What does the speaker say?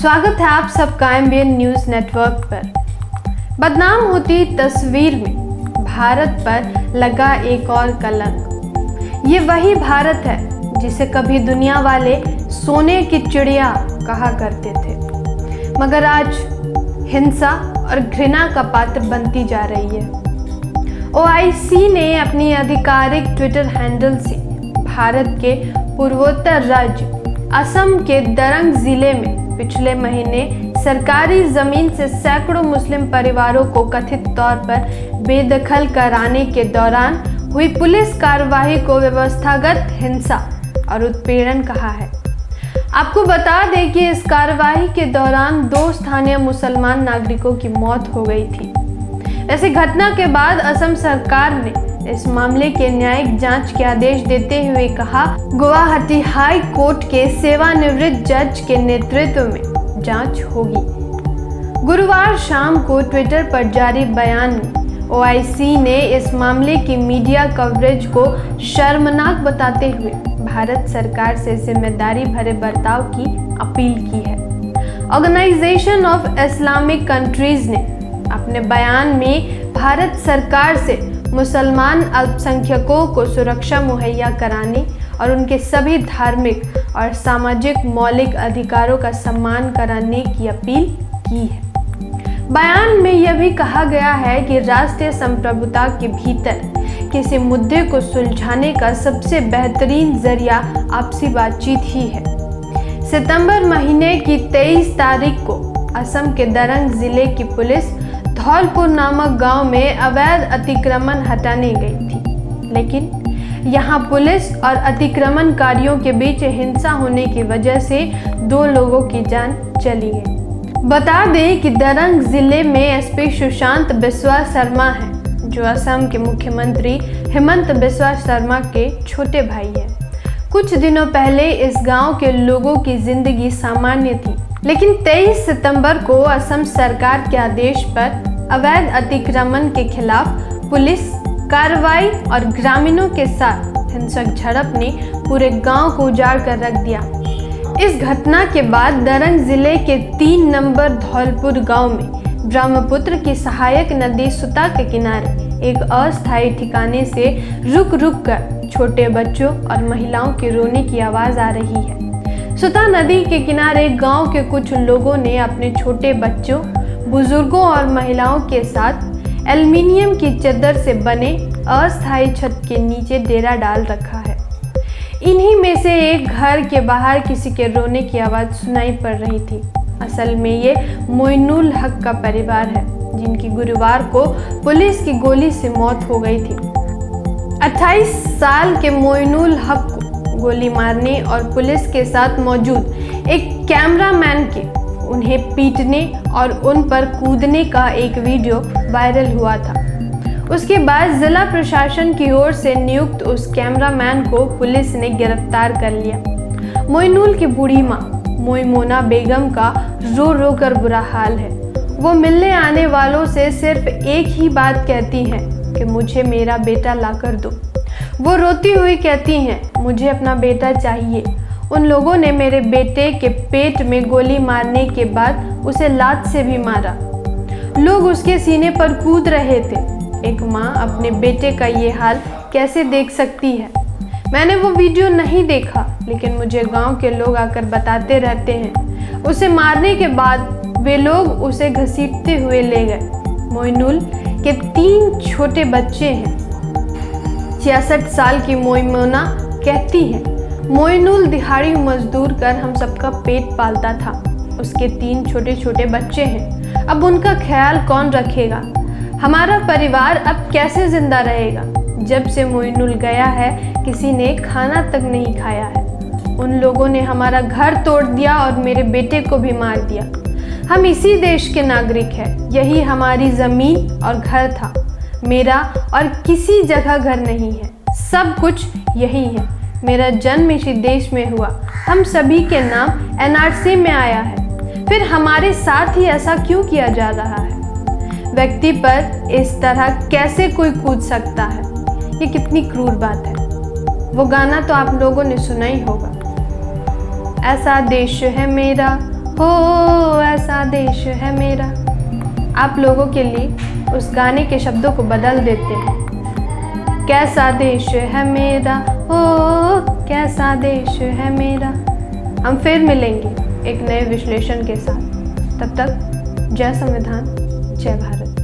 स्वागत है आप सबका एमबीएन न्यूज़ नेटवर्क पर। बदनाम होती तस्वीर में भारत पर लगा एक और कलंक। ये वही भारत है जिसे कभी दुनिया वाले सोने की चिड़िया कहा करते थे, मगर आज हिंसा और घृणा का पात्र बनती जा रही है। ओआईसी ने अपनी आधिकारिक ट्विटर हैंडल से भारत के पूर्वोत्तर राज्य असम के दरंग जिले में पिछले महीने सरकारी जमीन से सैकड़ों मुस्लिम परिवारों को कथित तौर पर बेदखल कराने के दौरान हुई पुलिस कार्रवाई को व्यवस्थागत हिंसा और उत्पीड़न कहा है। आपको बता दें कि इस कार्रवाई के दौरान 2 स्थानीय मुसलमान नागरिकों की मौत हो गई थी। ऐसी घटना के बाद असम सरकार ने इस मामले के न्यायिक जांच के आदेश देते हुए कहा, गुवाहाटी हाई कोर्ट के सेवानिवृत्त जज के नेतृत्व में जांच होगी। गुरुवार शाम को ट्विटर पर जारी बयान में ओआईसी ने इस मामले की मीडिया कवरेज को शर्मनाक बताते हुए भारत सरकार से जिम्मेदारी भरे बर्ताव की अपील की है। ऑर्गेनाइजेशन ऑफ इस्लामिक कंट्रीज ने अपने बयान में भारत सरकार से मुसलमान अल्पसंख्यकों को सुरक्षा मुहैया कराने और उनके सभी धार्मिक और सामाजिक मौलिक अधिकारों का सम्मान कराने की अपील की है। बयान में यह भी कहा गया है कि राष्ट्रीय संप्रभुता के भीतर किसी मुद्दे को सुलझाने का सबसे बेहतरीन जरिया आपसी बातचीत ही है। सितंबर महीने की 23 तारीख को असम के दरंग जिले की पुलिस धौलपुर नामक गांव में अवैध अतिक्रमण हटाने गई थी, लेकिन यहां पुलिस और अतिक्रमणकारियों के बीच हिंसा होने की वजह से 2 लोगों की जान चली गई। बता दें कि दरंग जिले में एसपी सुशांत बिस्वा शर्मा हैं, जो असम के मुख्यमंत्री हेमंत बिस्वा शर्मा के छोटे भाई हैं। कुछ दिनों पहले इस गांव के लोगों की जिंदगी सामान्य थी, लेकिन 23 सितंबर को असम सरकार के आदेश पर अवैध अतिक्रमण के खिलाफ पुलिस कार्रवाई और ग्रामीणों के साथ हिंसक झड़प ने पूरे गांव को उजाड़ कर रख दिया। इस घटना के बाद दरंग जिले के 3 नंबर धौलपुर गांव में ब्रह्मपुत्र की सहायक नदी सुता के किनारे एक अस्थायी ठिकाने से रुक रुक कर छोटे बच्चों और महिलाओं के रोने की आवाज़ आ रही है। सुता नदी के किनारे गांव के कुछ लोगों ने अपने छोटे बच्चों, बुजुर्गों और महिलाओं के साथ एल्युमिनियम की चद्दर से बने अस्थायी छत के नीचे डेरा डाल रखा है। इन्हीं में से एक घर के बाहर किसी के रोने की आवाज़ सुनाई पड़ रही थी। असल में ये मोइनुल हक का परिवार है, जिनकी गुरुवार को पुलिस की गोली से मौत हो गई थी। 28 साल के मोइनुल हक को गोली मारने और पुलिस के साथ मौजूद एक कैमरामैन के उन्हें पीटने और उन पर कूदने का एक वीडियो वायरल हुआ था। उसके बाद जिला प्रशासन की ओर से नियुक्त उस कैमरामैन को पुलिस ने गिरफ्तार कर लिया। मोइनुल की बूढ़ी माँ मोइमुना बेगम का रो रो कर बुरा हाल है। वो मिलने आने वालों से सिर्फ एक ही बात कहती हैं कि मुझे मेरा बेटा ला कर दो। वो रोती हुई कहती हैं, मुझे अपना बेटा चाहिए। उन लोगों ने मेरे बेटे के पेट में गोली मारने के बाद उसे लात से भी मारा। लोग उसके सीने पर कूद रहे थे। एक माँ अपने बेटे का ये हाल कैसे देख सकती है? मैंने वो वीडियो नहीं देखा, लेकिन मुझे गांव के लोग आकर बताते रहते हैं। उसे मारने के बाद वे लोग उसे घसीटते हुए ले गए। मोइनुल के 3 छोटे बच्चे हैं। 66 साल की मोइमुना कहती है, मोइनुल दिहाड़ी मजदूर कर हम सबका पेट पालता था। उसके 3 छोटे छोटे बच्चे हैं। अब उनका ख्याल कौन रखेगा? हमारा परिवार अब कैसे जिंदा रहेगा? जब से मोइनुल गया है, किसी ने खाना तक नहीं खाया है। उन लोगों ने हमारा घर तोड़ दिया और मेरे बेटे को भी मार दिया। हम इसी देश के नागरिक हैं। यही हमारी ज़मीन और घर था। मेरा और किसी जगह घर नहीं है। सब कुछ यही है। मेरा जन्म इसी देश में हुआ। हम सभी के नाम एनआरसी में आया है। फिर हमारे साथ ही ऐसा क्यों किया जा रहा है? व्यक्ति पर इस तरह कैसे कोई कूद सकता है? ये कितनी क्रूर बात है। वो गाना तो आप लोगों ने सुना ही होगा। ऐसा देश है मेरा, हो ऐसा देश है मेरा। आप लोगों के लिए उस गाने के शब्दों को बदल देते हैं। कैसा देश है मेरा, हो कैसा देश है मेरा। हम फिर मिलेंगे एक नए विश्लेषण के साथ। तब तक जय संविधान, जय भारत।